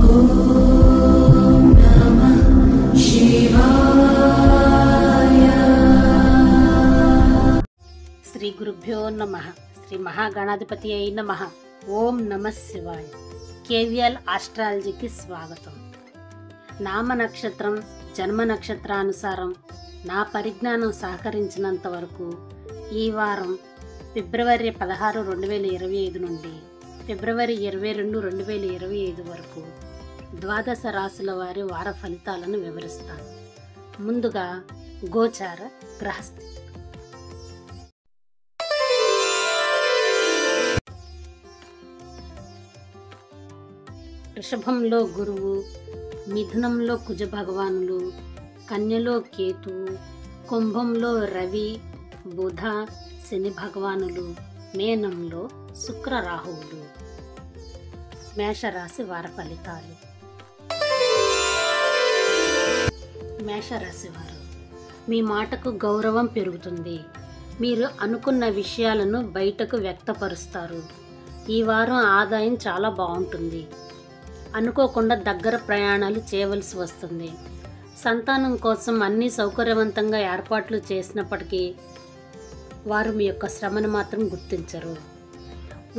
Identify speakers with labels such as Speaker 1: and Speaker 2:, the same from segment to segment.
Speaker 1: శ్రీ గురుభ్యో నమః. శ్రీ మహాగణాధిపతి అయి నమః. ఓం నమః శివాయ. కేవీఎల్ ఆస్ట్రాలజీకి స్వాగతం. నామ నక్షత్రం, జన్మ నక్షత్రానుసారం నా పరిజ్ఞానం సహకరించినంత వరకు ఈ వారం ఫిబ్రవరి 16, 2025 నుండి ఫిబ్రవరి 22, 2025 వరకు ద్వాదశ రాశుల వారి వార ఫలితాలను వివరిస్తాను. ముందుగా గోచార గ్రహస్థితి. వృషభంలో గురువు, మిథునంలో కుజ భగవానులు, కన్యలో కేతువు, కుంభంలో రవి, బుధ, శని భగవానులు, మేనంలో శుక్ర రాహువులు. మేషరాశి వార ఫలితాలు. మేషరాశి వారు, మీ మాటకు గౌరవం పెరుగుతుంది. మీరు అనుకున్న విషయాలను బయటకు వ్యక్తపరుస్తారు. ఈ వారం ఆదాయం చాలా బాగుంటుంది. అనుకోకుండా దగ్గర ప్రయాణాలు చేయవలసి వస్తుంది. సంతానం కోసం అన్ని సౌకర్యవంతంగా ఏర్పాట్లు చేసినప్పటికీ వారు మీ యొక్క శ్రమను మాత్రం గుర్తించరు.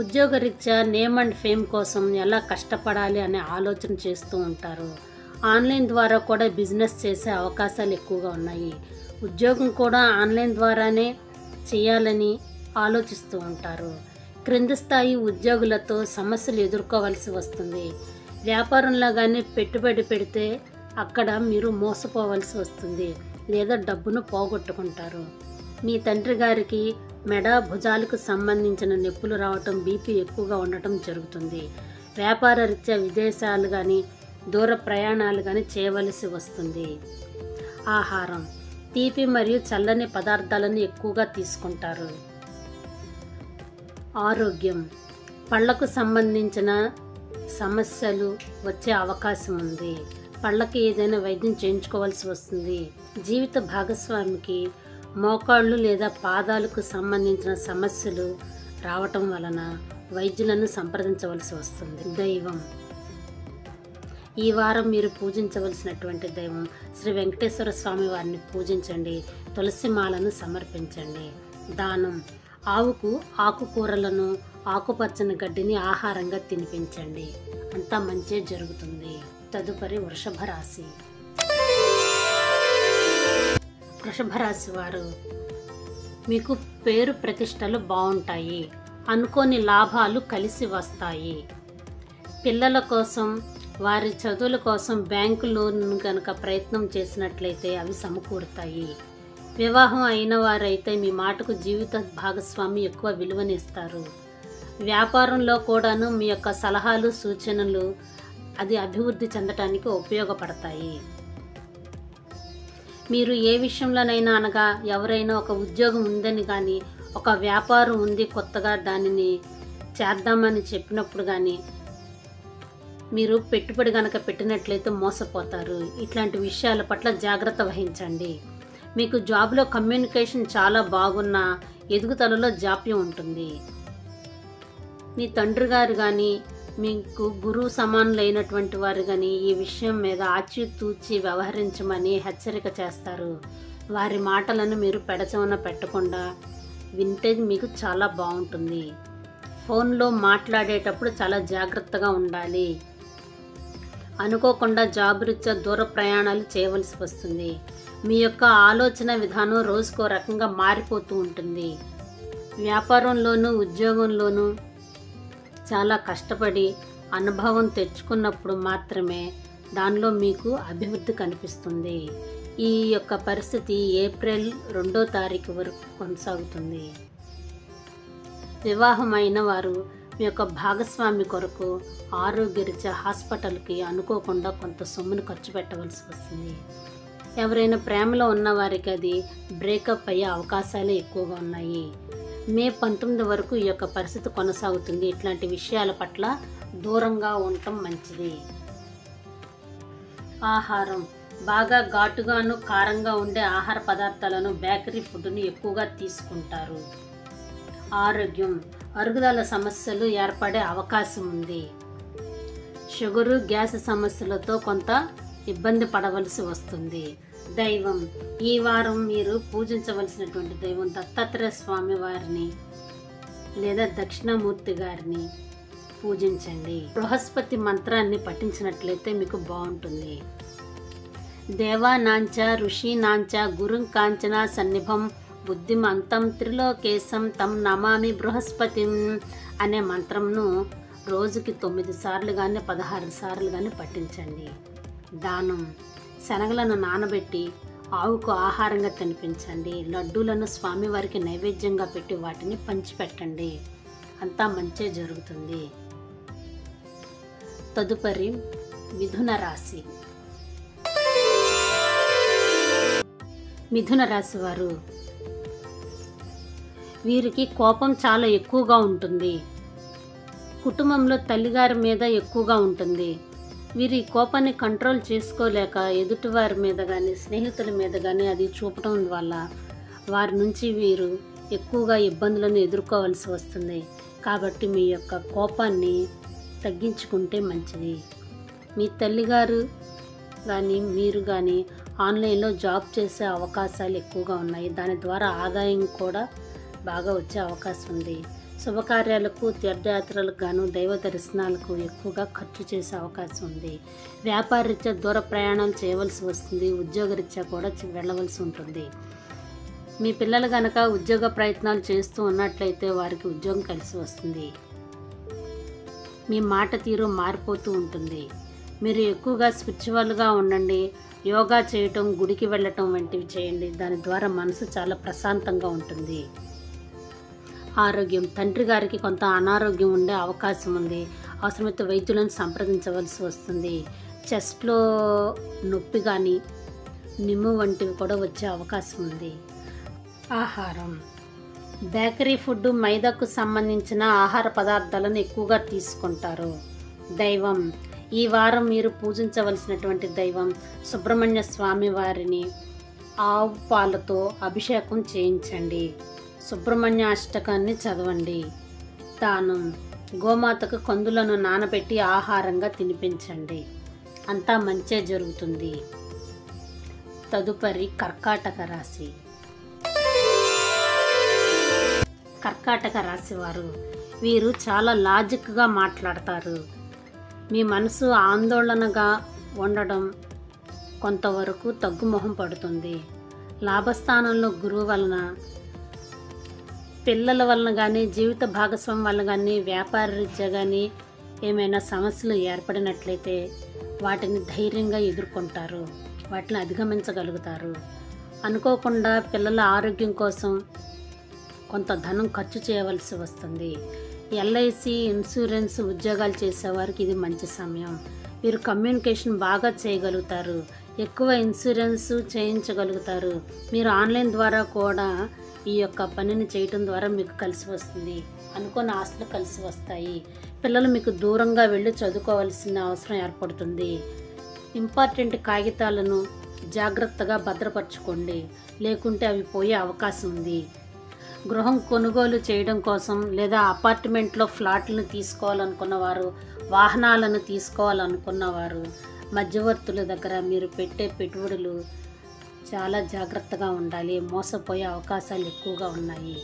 Speaker 1: ఉద్యోగరీత్యా నేమ్ అండ్ ఫేమ్ కోసం ఎలా కష్టపడాలి అనే ఆలోచన చేస్తూ ఉంటారు. ఆన్లైన్ ద్వారా కూడా బిజినెస్ చేసే అవకాశాలు ఎక్కువగా ఉన్నాయి. ఉద్యోగం కూడా ఆన్లైన్ ద్వారానే చేయాలని ఆలోచిస్తూ ఉంటారు. క్రింది స్థాయి ఉద్యోగులతో సమస్యలు ఎదుర్కోవలసి వస్తుంది. వ్యాపారంలో కానీ పెట్టుబడి పెడితే అక్కడ మీరు మోసపోవలసి వస్తుంది లేదా డబ్బును పోగొట్టుకుంటారు. మీ తండ్రి గారికి మెడ, భుజాలకు సంబంధించిన నొప్పులు రావటం, బీపీ ఎక్కువగా ఉండటం జరుగుతుంది. వ్యాపార రీత్యా విదేశాలు కానీ దూర ప్రయాణాలు కానీ చేయవలసి వస్తుంది. ఆహారం, తీపి మరియు చల్లని పదార్థాలను ఎక్కువగా తీసుకుంటారు. ఆరోగ్యం, పళ్లకు సంబంధించిన సమస్యలు వచ్చే అవకాశం ఉంది. పళ్ళకి ఏదైనా వైద్యం చేయించుకోవాల్సి వస్తుంది. జీవిత భాగస్వామికి మోకాళ్ళు లేదా పాదాలకు సంబంధించిన సమస్యలు రావటం వలన వైద్యులను సంప్రదించవలసి వస్తుంది. దైవం, ఈ వారం మీరు పూజించవలసినటువంటి దైవం శ్రీ వెంకటేశ్వర స్వామి వారిని పూజించండి. తులసి మాలను సమర్పించండి. దానం, ఆవుకు ఆకుకూరలను, ఆకుపచ్చని గడ్డిని ఆహారంగా తినిపించండి. అంతా మంచి జరుగుతుంది. తదుపరి వృషభ రాశి. వృషభ రాశి వారు, మీకు పేరు ప్రతిష్టలు బాగుంటాయి. అనుకోని లాభాలు కలిసి వస్తాయి. పిల్లల కోసం, వారి చదువుల కోసం బ్యాంకు లోన్ కనుక ప్రయత్నం చేసినట్లయితే అవి సమకూరుతాయి. వివాహం అయిన వారైతే మీ మాటకు జీవిత భాగస్వామి ఎక్కువ విలువనిస్తారు. వ్యాపారంలో కూడాను మీ యొక్క సలహాలు, సూచనలు అది అభివృద్ధి చెందటానికి ఉపయోగపడతాయి. మీరు ఏ విషయంలోనైనా అనగా ఎవరైనా ఒక ఉద్యోగం ఉందని కానీ, ఒక వ్యాపారం ఉంది కొత్తగా దానిని చేద్దామని చెప్పినప్పుడు కానీ మీరు పెట్టుబడి కనుక పెట్టినట్లయితే మోసపోతారు. ఇట్లాంటి విషయాల పట్ల జాగ్రత్త వహించండి. మీకు జాబ్లో కమ్యూనికేషన్ చాలా బాగున్నా ఎదుగుదలలో జాప్యం ఉంటుంది. మీ తండ్రి గారు కానీ, మీకు గురువు సమానులైనటువంటి వారు కానీ ఈ విషయం మీద ఆచితూచి వ్యవహరించమని హెచ్చరిక చేస్తారు. వారి మాటలను మీరు పెడచెవిన పెట్టకుండా వింటే మీకు చాలా బాగుంటుంది. ఫోన్లో మాట్లాడేటప్పుడు చాలా జాగ్రత్తగా ఉండాలి. అనుకోకుండా జాబ్ రీత్యా దూర ప్రయాణాలు చేయవలసి వస్తుంది. మీ యొక్క ఆలోచన విధానం రోజుకో రకంగా మారిపోతూ ఉంటుంది. వ్యాపారంలోనూ ఉద్యోగంలోనూ చాలా కష్టపడి అనుభవం తెచ్చుకున్నప్పుడు మాత్రమే దానిలో మీకు అభివృద్ధి కనిపిస్తుంది. ఈ యొక్క పరిస్థితి ఏప్రిల్ 2వ తారీఖు వరకు కొనసాగుతుంది. వివాహమైన వారు మీ యొక్క భాగస్వామి కొరకు ఆరోగ్యరీత్యా హాస్పిటల్కి అనుకోకుండా కొంత సొమ్మును ఖర్చు పెట్టవలసి వస్తుంది. ఎవరైనా ప్రేమలో ఉన్నవారికి అది బ్రేకప్ అయ్యే అవకాశాలే ఎక్కువగా ఉన్నాయి. మే 19 వరకు ఈ యొక్క పరిస్థితి కొనసాగుతుంది. ఇట్లాంటి విషయాల పట్ల దూరంగా ఉండటం మంచిది. ఆహారం, బాగా ఘాటుగాను కారంగా ఉండే ఆహార పదార్థాలను, బేకరీ ఫుడ్ను ఎక్కువగా తీసుకుంటారు. ఆరోగ్యం, అరుగుదల సమస్యలు ఏర్పడే అవకాశం ఉంది. షుగరు, గ్యాస్ సమస్యలతో కొంత ఇబ్బంది పడవలసి వస్తుంది. దైవం, ఈ వారం మీరు పూజించవలసినటువంటి దైవం దత్తాత్రేయ స్వామి వారిని లేదా దక్షిణామూర్తి గారిని పూజించండి. బృహస్పతి మంత్రాన్ని పఠించినట్లయితే మీకు బాగుంటుంది. దేవానాంచ ఋషీనాంచ గురుం కాంచన సన్నిభం బుద్ధిమంతం త్రిలోకేశం తం నమామి బృహస్పతిం అనే మంత్రంను రోజుకి 9 సార్లు కానీ 16 సార్లు కానీ పఠించండి. దానం, శనగలను నానబెట్టి ఆవుకు ఆహారంగా తినిపించండి. లడ్డూలను స్వామివారికి నైవేద్యంగా పెట్టి వాటిని పంచిపెట్టండి. అంతా మంచే జరుగుతుంది. తదుపరి మిథున రాశి. మిథున రాశి వారు, వీరికి కోపం చాలా ఎక్కువగా ఉంటుంది. కుటుంబంలో తల్లిగారి మీద ఎక్కువగా ఉంటుంది. వీరి కోపాన్ని కంట్రోల్ చేసుకోలేక ఎదుటివారి మీద కానీ స్నేహితుల మీద కానీ అది చూపడం వల్ల వారి నుంచి వీరు ఎక్కువగా ఇబ్బందులను ఎదుర్కోవాల్సి వస్తుంది. కాబట్టి మీ యొక్క కోపాన్ని తగ్గించుకుంటే మంచిది. మీ తల్లిగారు కానీ మీరు కానీ ఆన్లైన్లో జాబ్ చేసే అవకాశాలు ఎక్కువగా ఉన్నాయి. దాని ద్వారా ఆదాయం కూడా బాగా వచ్చే అవకాశం ఉంది. శుభకార్యాలకు, తీర్థయాత్రలకు గాను, దైవ దర్శనాలకు ఎక్కువగా ఖర్చు చేసే అవకాశం ఉంది. వ్యాపారరీత్యా దూర ప్రయాణాలు చేయవలసి వస్తుంది. ఉద్యోగరీత్యా కూడా వెళ్ళవలసి ఉంటుంది. మీ పిల్లలు కనుక ఉద్యోగ ప్రయత్నాలు చేస్తూ ఉన్నట్లయితే వారికి ఉద్యోగం కలిసి వస్తుంది. మీ మాట తీరు మారిపోతూ ఉంటుంది. మీరు ఎక్కువగా స్పిరిచువల్గా ఉండండి. యోగా చేయటం, గుడికి వెళ్ళటం వంటివి చేయండి. దాని ద్వారా మనసు చాలా ప్రశాంతంగా ఉంటుంది. ఆరోగ్యం, తండ్రి గారికి కొంత అనారోగ్యం ఉండే అవకాశం ఉంది. అవసరమైతే వైద్యులను సంప్రదించవలసి వస్తుంది. చెస్ట్లో నొప్పి కానీ నిమ్ము వంటివి కూడా వచ్చే అవకాశం ఉంది. ఆహారం, బేకరీ ఫుడ్, మైదాకు సంబంధించిన ఆహార పదార్థాలను ఎక్కువగా తీసుకుంటారు. దైవం, ఈ వారం మీరు పూజించవలసినటువంటి దైవం సుబ్రహ్మణ్య స్వామి వారిని ఆవు పాలతో అభిషేకం చేయించండి. సుబ్రహ్మణ్య అష్టకాన్ని చదవండి. దానం, గోమాతకు కందులను నానబెట్టి ఆహారంగా తినిపించండి. అంతా మంచే జరుగుతుంది. తదుపరి కర్కాటక రాశి. కర్కాటక రాశి వారు, వీరు చాలా లాజిక్గా మాట్లాడతారు. మీ మనసు ఆందోళనగా ఉండడం కొంతవరకు తగ్గుముఖం పడుతుంది. లాభస్థానంలో గురువు వలన, పిల్లల వలన కానీ, జీవిత భాగస్వామి వలన కానీ, వ్యాపార రీత్యా కానీ ఏమైనా సమస్యలు ఏర్పడినట్లయితే వాటిని ధైర్యంగా ఎదుర్కొంటారు. వాటిని అధిగమించగలుగుతారు. అనుకోకుండా పిల్లల ఆరోగ్యం కోసం కొంత ధనం ఖర్చు చేయవలసి వస్తుంది. ఎల్ఐసి, ఇన్సూరెన్స్ ఉద్యోగాలు చేసేవారికి ఇది మంచి సమయం. వీరు కమ్యూనికేషన్ బాగా చేయగలుగుతారు. ఎక్కువ ఇన్సూరెన్స్ చేయించగలుగుతారు. మీరు ఆన్లైన్ ద్వారా కూడా ఈ యొక్క పనిని చేయటం ద్వారా మీకు కలిసి వస్తుంది. అనుకున్న ఆస్తులు కలిసి వస్తాయి. పిల్లలు మీకు దూరంగా వెళ్ళి చదువుకోవాల్సిన అవసరం ఏర్పడుతుంది. ఇంపార్టెంట్ కాగితాలను జాగ్రత్తగా భద్రపరచుకోండి, లేకుంటే అవి పోయే అవకాశం ఉంది. గృహం కొనుగోలు చేయడం కోసం లేదా అపార్ట్మెంట్లో ఫ్లాట్లను తీసుకోవాలనుకున్నవారు, వాహనాలను తీసుకోవాలనుకున్నవారు, మధ్యవర్తుల దగ్గర మీరు పెట్టే పెట్టుబడులు చాలా జాగ్రత్తగా ఉండాలి. మోసపోయే అవకాశాలు ఎక్కువగా ఉన్నాయి.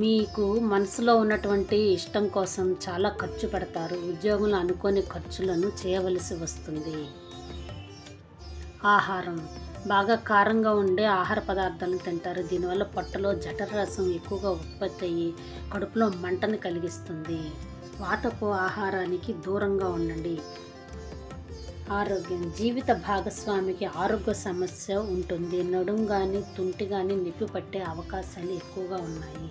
Speaker 1: మీకు మనసులో ఉన్నటువంటి ఇష్టం కోసం చాలా ఖర్చు పెడతారు. ఉద్యోగులు అనుకోని ఖర్చులను చేయవలసి వస్తుంది. ఆహారం, బాగా కారంగా ఉండే ఆహార పదార్థాలను తింటారు. దీనివల్ల పొట్టలో జఠర రసం ఎక్కువగా ఉత్పత్తి అయ్యి కడుపులో మంటను కలిగిస్తుంది. వాతపు ఆహారానికి దూరంగా ఉండండి. ఆరోగ్యం, జీవిత భాగస్వామికి ఆరోగ్య సమస్య ఉంటుంది. నడుం కానీ, తుంటి కానీ నొప్పి పట్టే అవకాశాలు ఎక్కువగా ఉన్నాయి.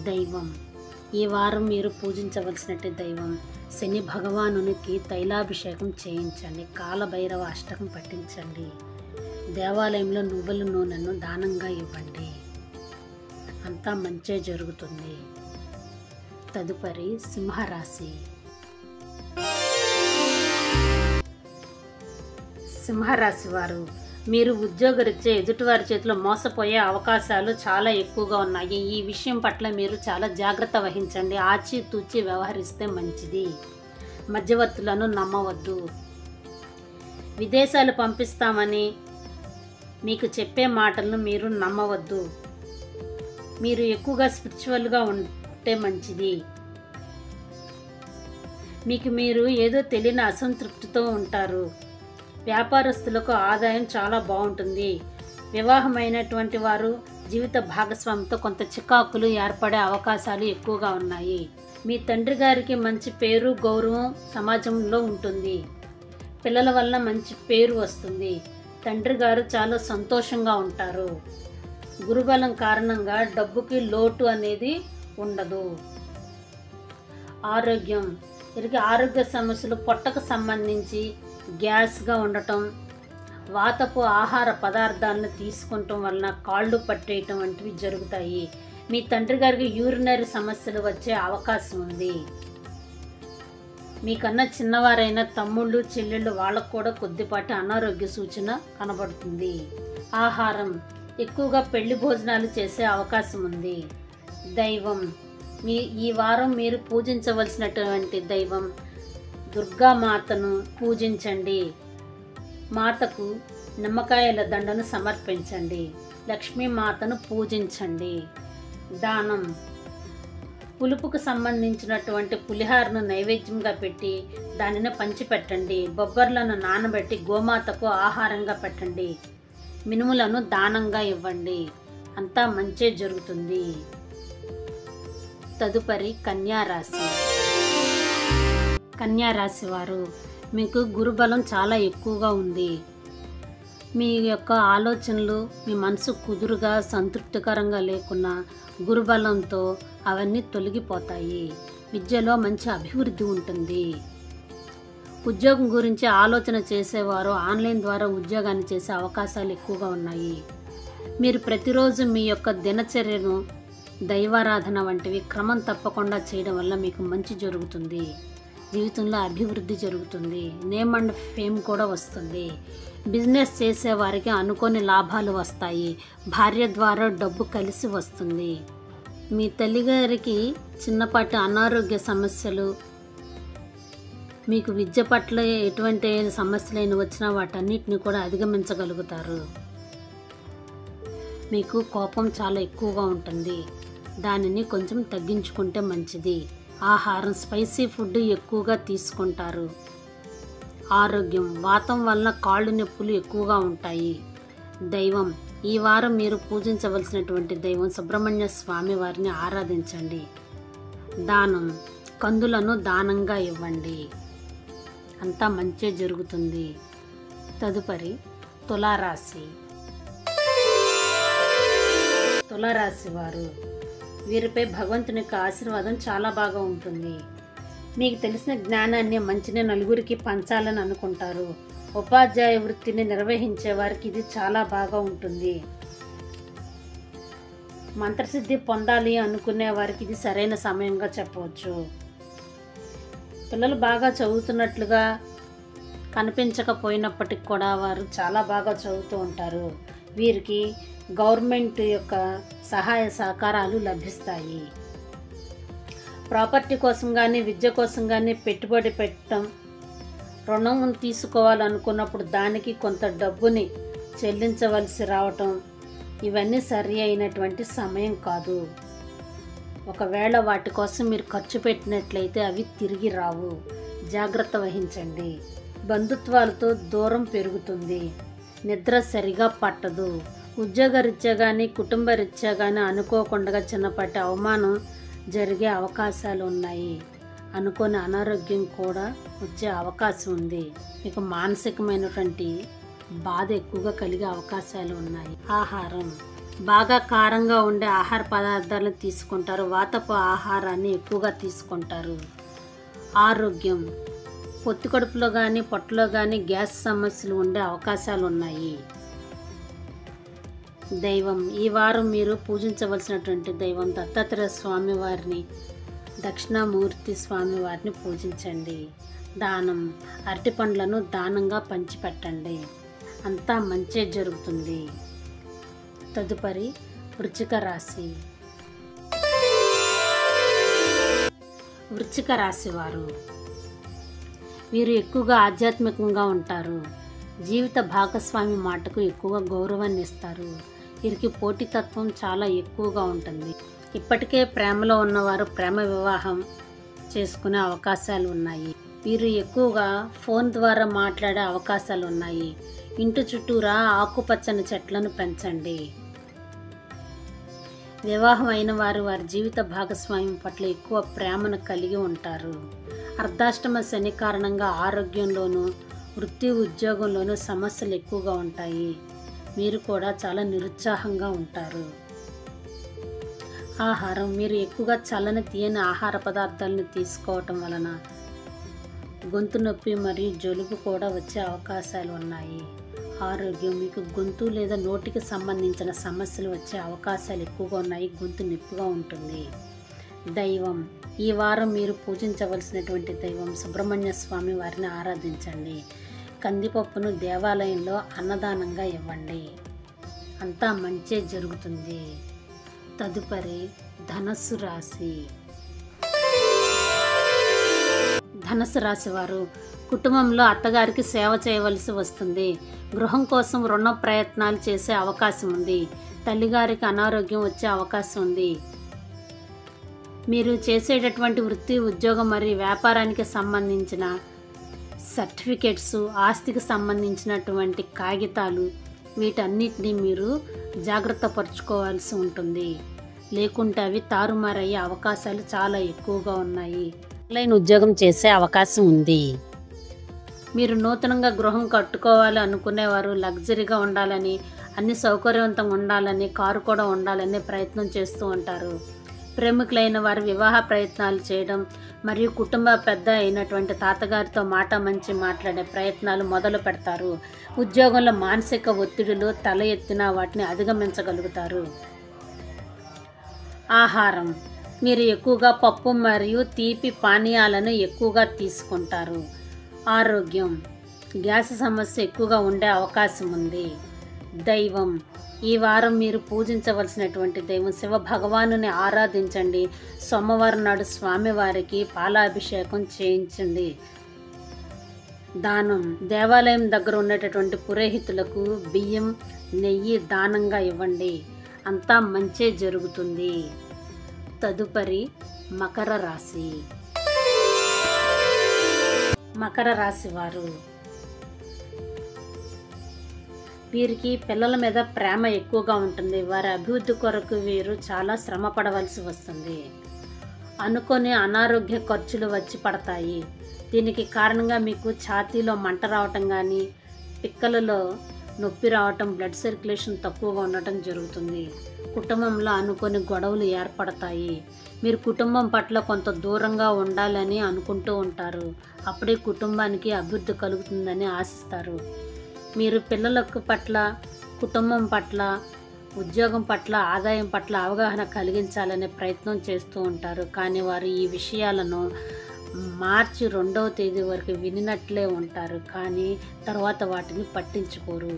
Speaker 1: దైవం, ఈ వారం మీరు పూజించవలసినట్టు దైవం శని భగవానునికి తైలాభిషేకం చేయించండి. కాలభైరవ అష్టకం పఠించండి. దేవాలయంలో నువ్వుల నూనెను దానంగా ఇవ్వండి. అంతా మంచే జరుగుతుంది. తదుపరి సింహరాశి. సింహరాశి వారు, మీరు ఉద్యోగరీత్యా ఎదుటివారి చేతిలో మోసపోయే అవకాశాలు చాలా ఎక్కువగా ఉన్నాయి. ఈ విషయం పట్ల మీరు చాలా జాగ్రత్త వహించండి. ఆచితూచి వ్యవహరిస్తే మంచిది. మధ్యవర్తులను నమ్మవద్దు. విదేశాలు పంపిస్తామని మీకు చెప్పే మాటలను మీరు నమ్మవద్దు. మీరు ఎక్కువగా స్పిరిచువల్గా ఉంటే మంచిది. మీకు మీరు ఏదో తెలియని అసంతృప్తితో ఉంటారు. వ్యాపారస్తులకు ఆదాయం చాలా బాగుంటుంది. వివాహమైనటువంటి వారు జీవిత భాగస్వామితో కొంత చికాకులు ఏర్పడే అవకాశాలు ఎక్కువగా ఉన్నాయి. మీ తండ్రి గారికి మంచి పేరు గౌరవం సమాజంలో ఉంటుంది. పిల్లల వల్ల మంచి పేరు వస్తుంది. తండ్రి గారు చాలా సంతోషంగా ఉంటారు. గురుబలం కారణంగా డబ్బుకి లోటు అనేది ఉండదు. ఆరోగ్యం, వీరికి ఆరోగ్య సమస్యలు పొట్టకు సంబంధించి గ్యాస్గా ఉండటం, వాతపు ఆహార పదార్థాలను తీసుకుంటం వలన కాళ్ళు పట్టేయటం వంటివి జరుగుతాయి. మీ తండ్రి గారికి యూరినరీ సమస్యలు వచ్చే అవకాశం ఉంది. మీకన్నా చిన్నవారైన తమ్ముళ్ళు చెల్లెళ్ళు వాళ్ళకు కూడా కొద్దిపాటి అనారోగ్య సూచన కనబడుతుంది. ఆహారం, ఎక్కువగా పెళ్లి భోజనాలు చేసే అవకాశం ఉంది. దైవం, ఈ వారం మీరు పూజించవలసినటువంటి దైవం దుర్గామాతను పూజించండి. మాతకు నిమ్మకాయల దండను సమర్పించండి. లక్ష్మీమాతను పూజించండి. దానం, పులుపుకు సంబంధించినటువంటి పులిహారను నైవేద్యంగా పెట్టి దానిని పంచిపెట్టండి. బొబ్బర్లను నానబెట్టి గోమాతకు ఆహారంగా పెట్టండి. మినుములను దానంగా ఇవ్వండి. అంతా మంచే జరుగుతుంది. తదుపరి కన్యారాశి. కన్యారాశి వారు, మీకు గురుబలం చాలా ఎక్కువగా ఉంది. మీ యొక్క ఆలోచనలు మీ మనసు కుదురుగా సంతృప్తికరంగా లేకున్నా గురుబలంతో అవన్నీ తొలగిపోతాయి. విద్యలో మంచి అభివృద్ధి ఉంటుంది. ఉద్యోగం గురించి ఆలోచన చేసేవారు ఆన్లైన్ ద్వారా ఉద్యోగాన్ని చేసే అవకాశాలు ఎక్కువగా ఉన్నాయి. మీరు ప్రతిరోజు మీ యొక్క దినచర్యను దైవారాధన వంటివి క్రమం తప్పకుండా చేయడం వల్ల మీకు మంచి జరుగుతుంది. జీవితంలో అభివృద్ధి జరుగుతుంది. నేమ్ అండ్ ఫేమ్ కూడా వస్తుంది. బిజినెస్ చేసేవారికి అనుకోని లాభాలు వస్తాయి. భార్య ద్వారా డబ్బు కలిసి వస్తుంది. మీ తల్లిగారికి చిన్నపాటి అనారోగ్య సమస్యలు, మీకు విద్య పట్ల ఎటువంటి సమస్యలైన వచ్చినా వాటన్నిటిని కూడా అధిగమించగలుగుతారు. మీకు కోపం చాలా ఎక్కువగా ఉంటుంది. దానిని కొంచెం తగ్గించుకుంటే మంచిది. ఆహారం, స్పైసీ ఫుడ్ ఎక్కువగా తీసుకుంటారు. ఆరోగ్యం, వాతం వల్ల కాళ్ళు నొప్పులు ఎక్కువగా ఉంటాయి. దైవం, ఈ వారం మీరు పూజించవలసినటువంటి దైవం సుబ్రహ్మణ్య స్వామి వారిని ఆరాధించండి. దానం, కందులను దానంగా ఇవ్వండి. అంతా మంచి జరుగుతుంది. తదుపరి తులారాశి. తులారాశి వారు, వీరిపై భగవంతుని యొక్క ఆశీర్వాదం చాలా బాగా ఉంటుంది. మీకు తెలిసిన జ్ఞానాన్ని మంచిని నలుగురికి పంచాలని అనుకుంటారు. ఉపాధ్యాయ వృత్తిని నిర్వహించే వారికి ఇది చాలా బాగా ఉంటుంది. మంత్రసిద్ధి పొందాలి అనుకునే వారికి ఇది సరైన సమయంగా చెప్పవచ్చు. పిల్లలు బాగా చదువుతున్నట్లుగా కనిపించకపోయినప్పటికి కూడా వారు చాలా బాగా చదువుతూ ఉంటారు. వీరికి గవర్నమెంట్ యొక్క సహాయ సహకారాలు లభిస్తాయి. ప్రాపర్టీ కోసం కానీ విద్య కోసం కానీ పెట్టుబడి పెట్టడం, రుణం తీసుకోవాలనుకున్నప్పుడు దానికి కొంత డబ్బుని చెల్లించవలసి రావటం, ఇవన్నీ సరి అయినటువంటి సమయం కాదు. ఒకవేళ వాటి కోసం మీరు ఖర్చు పెట్టినట్లయితే అవి తిరిగి రావు. జాగ్రత్త వహించండి. బంధుత్వాలతో దూరం పెరుగుతుంది. నిద్ర సరిగా పట్టదు. ఉద్యోగరీత్యా కానీ కుటుంబ రీత్యా కానీ అనుకోకుండా చిన్నపాటి అవమానం జరిగే అవకాశాలు ఉన్నాయి. అనుకోని అనారోగ్యం కూడా వచ్చే అవకాశం ఉంది. మీకు మానసికమైనటువంటి బాధ ఎక్కువగా కలిగే అవకాశాలు ఉన్నాయి. ఆహారం, బాగా కారంగా ఉండే ఆహార పదార్థాలను తీసుకుంటారు. వాతపు ఆహారాన్ని ఎక్కువగా తీసుకుంటారు. ఆరోగ్యం, పొత్తి కడుపులో కానీ పొట్టలో కానీ గ్యాస్ సమస్యలు ఉండే అవకాశాలు ఉన్నాయి. దైవం, ఈ వారం మీరు పూజించవలసినటువంటి దైవం దత్తాత్రేయ స్వామి వారిని, దక్షిణామూర్తి స్వామి వారిని పూజించండి. దానం, అరటి పండ్లను దానంగా పంచిపెట్టండి. అంతా మంచే జరుగుతుంది. తదుపరి వృశ్చిక రాశి. వృశ్చిక రాశి వారు, వీరు ఎక్కువగా ఆధ్యాత్మికంగా ఉంటారు. జీవిత భాగస్వామి మాటకు ఎక్కువగా గౌరవాన్ని ఇస్తారు. వీరికి పోటీతత్వం చాలా ఎక్కువగా ఉంటుంది. ఇప్పటికే ప్రేమలో ఉన్నవారు ప్రేమ వివాహం చేసుకునే అవకాశాలు ఉన్నాయి. వీరు ఎక్కువగా ఫోన్ ద్వారా మాట్లాడే అవకాశాలు ఉన్నాయి. ఇంటి చుట్టూరా ఆకుపచ్చని చెట్లను పెంచండి. వివాహం అయిన వారు వారి జీవిత భాగస్వామ్యం పట్ల ఎక్కువ ప్రేమను కలిగి ఉంటారు. అర్ధాష్టమ శని కారణంగా ఆరోగ్యంలోనూ వృత్తి ఉద్యోగంలోనూ సమస్యలు ఎక్కువగా ఉంటాయి. మీరు కూడా చాలా నిరుత్సాహంగా ఉంటారు. ఆహారం, మీరు ఎక్కువగా చల్లని తీయని ఆహార పదార్థాలను తీసుకోవటం వలన గొంతు నొప్పి మరియు జలుబు కూడా వచ్చే అవకాశాలు ఉన్నాయి. ఆరోగ్యం, మీకు గొంతు లేదా నోటికి సంబంధించిన సమస్యలు వచ్చే అవకాశాలు ఎక్కువగా ఉన్నాయి. గొంతు నొప్పిగా ఉంటుంది. దైవం, ఈ వారం మీరు పూజించవలసినటువంటి దైవం సుబ్రహ్మణ్య స్వామి వారిని ఆరాధించండి. కందిపప్పును దేవాలయంలో అన్నదానంగా ఇవ్వండి. అంతా మంచే జరుగుతుంది. తదుపరి ధనస్సు రాశి. ధనస్సు రాశి వారు కుటుంబంలో అత్తగారికి సేవ చేయవలసి వస్తుంది. గృహం కోసం రుణ ప్రయత్నాలు చేసే అవకాశం ఉంది. తల్లిగారికి అనారోగ్యం వచ్చే అవకాశం ఉంది. మీరు చేసేటటువంటి వృత్తి ఉద్యోగం మరియు వ్యాపారానికి సంబంధించిన సర్టిఫికేట్స్, ఆస్తికి సంబంధించినటువంటి కాగితాలు, వీటన్నిటిని మీరు జాగ్రత్త పరుచుకోవాల్సి ఉంటుంది. లేకుంటే అవి తారుమారయ్యే అవకాశాలు చాలా ఎక్కువగా ఉన్నాయి. ఆన్లైన్ ఉద్యోగం చేసే అవకాశం ఉంది. మీరు నూతనంగా గృహం కట్టుకోవాలి అనుకునేవారు లగ్జరీగా ఉండాలని, అన్ని సౌకర్యవంతంగా ఉండాలని, కారు కూడా ఉండాలని ప్రయత్నం చేస్తూ ఉంటారు. ప్రేమికులైన వారు వివాహ ప్రయత్నాలు చేయడం మరియు కుటుంబ పెద్ద అయినటువంటి తాతగారితో మాట మంచి మాట్లాడే ప్రయత్నాలు మొదలు పెడతారు. ఉద్యోగంలో మానసిక ఒత్తిడులు తల ఎత్తినా వాటిని అధిగమించగలుగుతారు. ఆహారం, మీరు ఎక్కువగా పప్పు మరియు తీపి పానీయాలను ఎక్కువగా తీసుకుంటారు. ఆరోగ్యం, గ్యాస్ సమస్య ఎక్కువగా ఉండే అవకాశం ఉంది. దైవం, ఈ వారం మీరు పూజించవలసినటువంటి దైవం శివ భగవానుని ఆరాధించండి. సోమవారం నాడు స్వామివారికి పాలాభిషేకం చేయించండి. దానం, దేవాలయం దగ్గర ఉండేటటువంటి పురోహితులకు బియ్యం, నెయ్యి దానంగా ఇవ్వండి. అంతా మంచే జరుగుతుంది. తదుపరి మకర రాశి. మకర రాశి వారు, వీరికి పిల్లల మీద ప్రేమ ఎక్కువగా ఉంటుంది. వారి అభివృద్ధి కొరకు వీరు చాలా శ్రమ పడవలసి వస్తుంది. అనుకోని అనారోగ్య ఖర్చులు వచ్చి పడతాయి. దీనికి కారణంగా మీకు ఛాతీలో మంట రావటం కానీ, పిక్కలలో నొప్పి రావటం, బ్లడ్ సర్క్యులేషన్ తక్కువగా ఉండటం జరుగుతుంది. కుటుంబంలో అనుకోని గొడవలు ఏర్పడతాయి. మీరు కుటుంబం పట్ల కొంత దూరంగా ఉండాలని అనుకుంటూ ఉంటారు. అప్పుడే కుటుంబానికి అభివృద్ధి కలుగుతుందని ఆశిస్తారు. మీరు పిల్లలకు పట్ల, కుటుంబం పట్ల, ఉద్యోగం పట్ల, ఆదాయం పట్ల అవగాహన కలిగించాలనే ప్రయత్నం చేస్తూ ఉంటారు. కానీ వారు ఈ విషయాలను మార్చి 2వ తేదీ వరకు వినినట్లే ఉంటారు, కానీ తర్వాత వాటిని పట్టించుకోరు.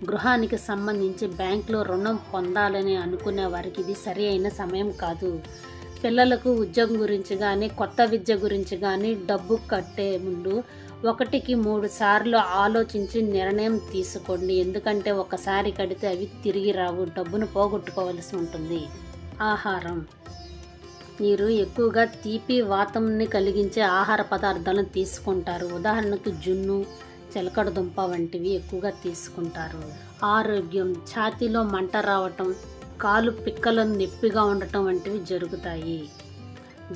Speaker 1: గృహానికి సంబంధించి బ్యాంకులో రుణం పొందాలని అనుకునే వారికి ఇది సరి అయిన సమయం కాదు. పిల్లలకు ఉద్యోగం గురించి కానీ, కొత్త విద్య గురించి కానీ డబ్బు కట్టే ముందు 1కి 3 సార్లు ఆలోచించి నిర్ణయం తీసుకోండి. ఎందుకంటే ఒకసారి కడితే అవి తిరిగి రావు. డబ్బును పోగొట్టుకోవాల్సి ఉంటుంది. ఆహారం, మీరు ఎక్కువగా తీపి వాతంని కలిగించే ఆహార పదార్థాలను తీసుకుంటారు. ఉదాహరణకు జున్ను, చిలకడ దుంప వంటివి ఎక్కువగా తీసుకుంటారు. ఆరోగ్యం, ఛాతీలో మంట రావటం, కాలు పిక్కలను నొప్పిగా ఉండటం వంటివి జరుగుతాయి.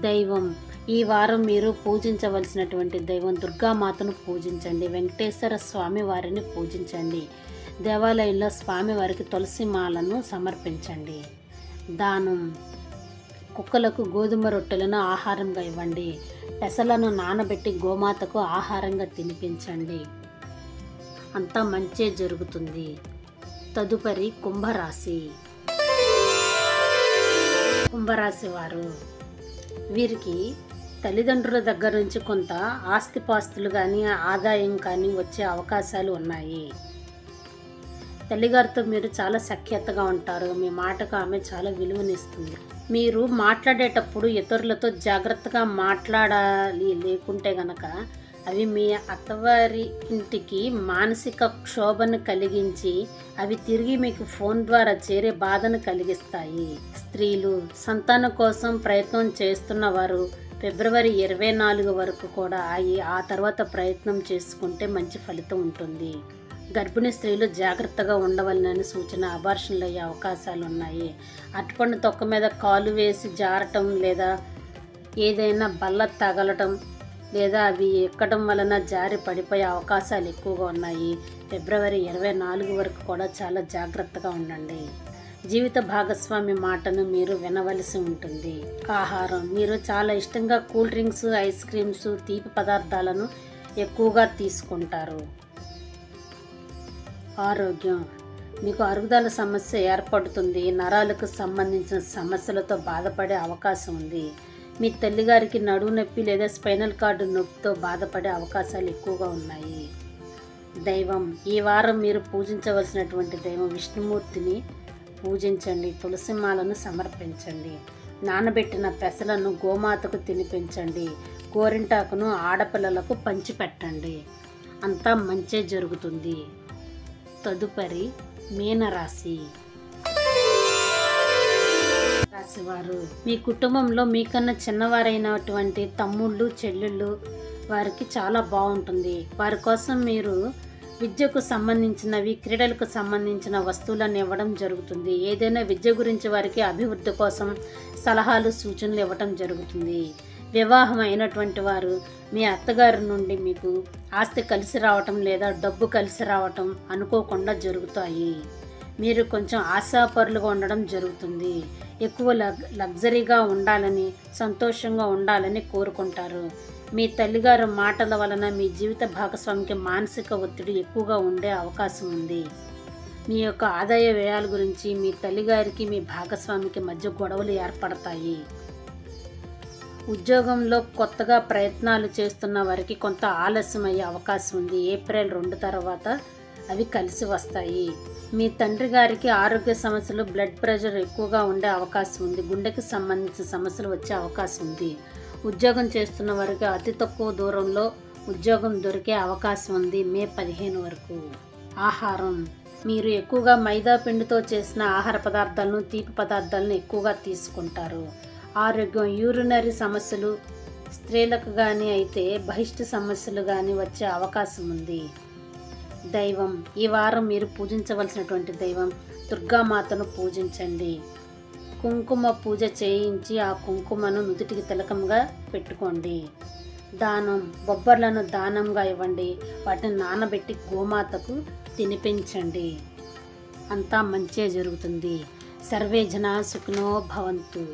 Speaker 1: దైవం, ఈ వారం మీరు పూజించవలసినటువంటి దైవం దుర్గామాతను పూజించండి. వెంకటేశ్వర స్వామి వారిని పూజించండి. దేవాలయంలో స్వామివారికి తులసి మాలను సమర్పించండి. దానం, కుక్కలకు గోధుమ రొట్టెలను ఆహారంగా ఇవ్వండి. పెసలను నానబెట్టి గోమాతకు ఆహారంగా తినిపించండి. అంతా మంచే జరుగుతుంది. తదుపరి కుంభరాశి. కుంభరాశి వారు, వీరికి తల్లిదండ్రుల దగ్గర నుంచి కొంత ఆస్తిపాస్తులు కానీ, ఆదాయం కానీ వచ్చే అవకాశాలు ఉన్నాయి. తల్లిగారితో మీరు చాలా సఖ్యతగా ఉంటారు. మీ మాటకు ఆమె చాలా విలువనిస్తుంది. మీరు మాట్లాడేటప్పుడు ఇతరులతో జాగ్రత్తగా మాట్లాడాలి. లేకుంటే గనక అవి మీ అత్తవారి ఇంటికి మానసిక క్షోభను కలిగించి అవి తిరిగి మీకు ఫోన్ ద్వారా చేరే బాధను కలిగిస్తాయి. స్త్రీలు సంతానం కోసం ప్రయత్నం చేస్తున్న వారు ఫిబ్రవరి 24 వరకు కూడా ఆ తర్వాత ప్రయత్నం చేసుకుంటే మంచి ఫలితం ఉంటుంది. గర్భిణీ స్త్రీలు జాగ్రత్తగా ఉండవలనని సూచన. అబార్షన్లు అయ్యే అవకాశాలు ఉన్నాయి. అరటిపండు తొక్క మీద కాలు వేసి జారటం లేదా ఏదైనా బల్ల తగలటం లేదా అవి ఎక్కడం వలన జారి పడిపోయే అవకాశాలు ఎక్కువగా ఉన్నాయి. ఫిబ్రవరి 24 వరకు కూడా చాలా జాగ్రత్తగా ఉండండి. జీవిత భాగస్వామి మాటను మీరు వినవలసి ఉంటుంది. ఆహారం మీరు చాలా ఇష్టంగా కూల్ డ్రింక్స్, ఐస్ క్రీమ్స్, తీపి పదార్థాలను ఎక్కువగా తీసుకుంటారు. ఆరోగ్యం మీకు అరుగుదల సమస్య ఏర్పడుతుంది. నరాలకు సంబంధించిన సమస్యలతో బాధపడే అవకాశం ఉంది. మీ తల్లిగారికి నడుము నొప్పి లేదా స్పైనల్ కార్డు నొప్పితో బాధపడే అవకాశాలు ఎక్కువగా ఉన్నాయి. దైవం ఈ వారం మీరు పూజించవలసినటువంటి దైవం విష్ణుమూర్తిని పూజించండి. తులసిమాలను సమర్పించండి. నానబెట్టిన పెసలను గోమాతకు తినిపించండి. గోరింటాకును ఆడపిల్లలకు పంచిపెట్టండి. అంతా మంచే జరుగుతుంది. తదుపరి మీనరాశి రాశివారు మీ కుటుంబంలో మీకన్నా చిన్నవారైనటువంటి తమ్ముళ్ళు, చెల్లెళ్ళు వారికి చాలా బాగుంటుంది. వారి కోసం మీరు విద్యకు సంబంధించినవి, క్రీడలకు సంబంధించిన వస్తువులను ఇవ్వడం జరుగుతుంది. ఏదైనా విద్య గురించి వారికి అభివృద్ధి కోసం సలహాలు, సూచనలు ఇవ్వడం జరుగుతుంది. వివాహం అయినటువంటి వారు మీ అత్తగారి నుండి మీకు ఆస్తి కలిసి రావటం లేదా డబ్బు కలిసి రావటం అనుకోకుండా జరుగుతాయి. మీరు కొంచెం ఆశాపరులుగా ఉండడం జరుగుతుంది. ఎక్కువ లగ్జరీగా ఉండాలని, సంతోషంగా ఉండాలని కోరుకుంటారు. మీ తల్లిగారు మాటల వలన మీ జీవిత భాగస్వామికి మానసిక ఒత్తిడి ఎక్కువగా ఉండే అవకాశం ఉంది. మీ యొక్క ఆదాయ వ్యయాల గురించి మీ తల్లిగారికి, మీ భాగస్వామికి మధ్య గొడవలు ఏర్పడతాయి. ఉద్యోగంలో కొత్తగా ప్రయత్నాలు చేస్తున్న వారికి కొంత ఆలస్యం అయ్యే అవకాశం ఉంది. ఏప్రిల్ 2 తర్వాత అవి కలిసి వస్తాయి. మీ తండ్రి గారికి ఆరోగ్య సమస్యలు, బ్లడ్ ప్రెషర్ ఎక్కువగా ఉండే అవకాశం ఉంది. గుండెకి సంబంధించిన సమస్యలు వచ్చే అవకాశం ఉంది. ఉద్యోగం చేస్తున్న వారికి అతి తక్కువ దూరంలో ఉద్యోగం దొరికే అవకాశం ఉంది మే 15 వరకు. ఆహారం మీరు ఎక్కువగా మైదా పిండితో చేసిన ఆహార పదార్థాలను, తీపి పదార్థాలను ఎక్కువగా తీసుకుంటారు. ఆరోగ్యం యూరినరీ సమస్యలు స్త్రీలకు కానీ అయితే బహిష్టు సమస్యలు కానీ వచ్చే అవకాశం ఉంది. దైవం ఈ వారం మీరు పూజించవలసినటువంటి దైవం దుర్గామాతను పూజించండి. కుంకుమ పూజ చేయించి ఆ కుంకుమను నుదుటికి తిలకంగా పెట్టుకోండి. దానం బొబ్బర్లను దానంగా ఇవ్వండి. వాటిని నానబెట్టి గోమాతకు తినిపించండి. అంతా మంచే జరుగుతుంది. సర్వే జనా సుఖినో భవంతు.